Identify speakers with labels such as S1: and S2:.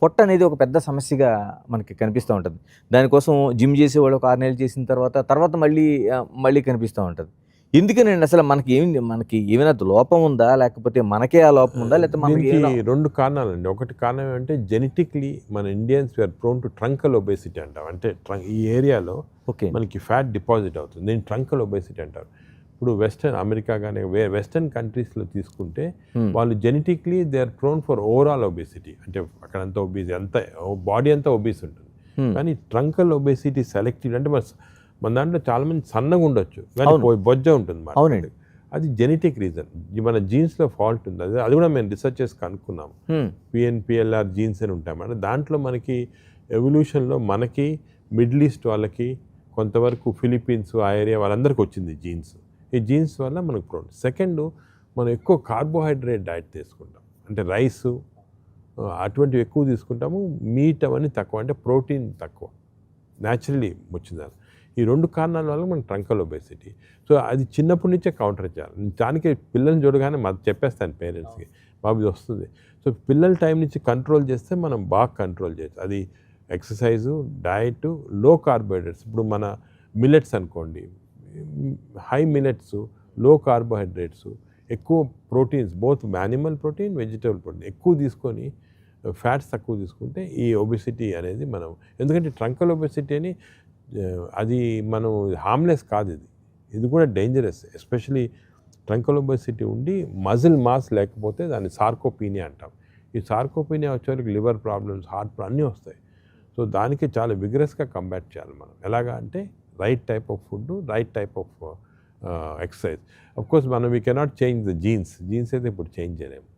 S1: పొట్ట అనేది ఒక పెద్ద సమస్యగా మనకి కనిపిస్తూ ఉంటది. దానికోసం జిమ్ చేసేవాళ్ళు ఒక 6 నెలలు చేసిన తర్వాత మళ్ళీ కనిపిస్తా ఉంటది. ఎందుకనండి అసలు మనకి ఏమైనా లోపం ఉందా? లేకపోతే మనకే ఆ లోపం ఉందా? లేకపోతే మనకి
S2: దీనికి
S1: ఏమైనా
S2: 2 కారణాలండి. ఒకటి కారణం ఏమంటే జెనెటిక్‌లీ మన Indians we are prone to truncal obesity అంటాం. అంటే ఈ ఏరియాలో
S1: ఓకే.
S2: మనకి ఫ్యాట్ డిపాజిట్ అవుతుంది. దీన్ని ట్రంకల్ ఒబేసిటీ అంటారు. ఇప్పుడు వెస్టర్న్ అమెరికా గాని వెస్టర్న్ కంట్రీస్‌లో తీసుకుంటే వాళ్ళు genetically they are prone for overall obesity. అంటే అక్కడంతా బాడీ అంతా ఒబీస్ ఉంటుంది. కానీ ట్రంకల్ ఒబేసిటీ సెలెక్టెడ్ అంటే మన దాంట్లో చాలామంది సన్నగా ఉండొచ్చు. కానీ బొజ్జ ఉంటుంది మాట.
S1: అవునండి.
S2: అది జెనెటిక్ రీజన్. మన జీన్స్‌లో ఫాల్ట్ ఉంది. అది కూడా మేము రీసెర్చ్ చేసి కనుక్కున్నాము. పిఎన్‌పిఎల్ఆర్ జీన్స్ అని ఉంటాయన్నమాట. దాంట్లో మనకి ఎవల్యూషన్‌లో మనకి మిడిల్ ఈస్ట్ వాళ్ళకి కొంతవరకు ఫిలిప్పీన్స్ ఆ ఏరియా వాళ్ళందరికీ వచ్చింది జీన్స్. ఈ జీన్స్ వల్ల మనకు ప్రోన్. సెకండు మనం ఎక్కువ కార్బోహైడ్రేట్ డైట్ తీసుకుంటాం. అంటే రైసు అటువంటివి ఎక్కువ తీసుకుంటాము. మీట్ అవన్నీ తక్కువ. అంటే ప్రోటీన్ తక్కువ. న్యాచురల్లీ వచ్చిందని. ఈ 2 కారణాల వల్ల మనకు ట్రంకల్ ఒబేసిటీ. సో అది చిన్నప్పటి నుంచే కౌంటర్ చేయాలి. దానికి పిల్లల్ని చూడగానే చెప్పేస్తాను పేరెంట్స్‌కి, బాబు ఇది వస్తుంది. సో పిల్లల టైం నుంచి కంట్రోల్ చేస్తే మనం బాగా కంట్రోల్ చేయొచ్చు. అది ఎక్సర్సైజు, డయటు, లో కార్బోహైడ్రేట్స్. ఇప్పుడు మన మిల్లెట్స్ అనుకోండి, హై మిల్లెట్స్, లో కార్బోహైడ్రేట్స్, ఎక్కువ proteins, both animal protein, vegetable protein ఎక్కువ తీసుకొని ఫ్యాట్స్ తక్కువ తీసుకుంటే ఈ ఒబెసిటీ అనేది మనం, ఎందుకంటే ట్రంకల్ ఒబెసిటీ అని అది మనం హార్మ్లెస్ కాదు. ఇది కూడా డేంజరస్. ఎస్పెషలీ ట్రంకల్ ఒబెసిటీ ఉండి మజిల్ మాస్ లేకపోతే దాన్ని సార్కోపీనియా అంటాం. ఈ సార్కోపీనియా వచ్చేవరకు లివర్ ప్రాబ్లమ్స్, హార్ట్ అన్నీ వస్తాయి. సో దానికి చాలా విగ్రస్గా కంబాట్ చేయాలి మనం. ఎలాగా అంటే right type of food, right type of exercise. Of course we cannot change the jeans అయితే ఇప్పుడు చేంజ్ చేయలేము.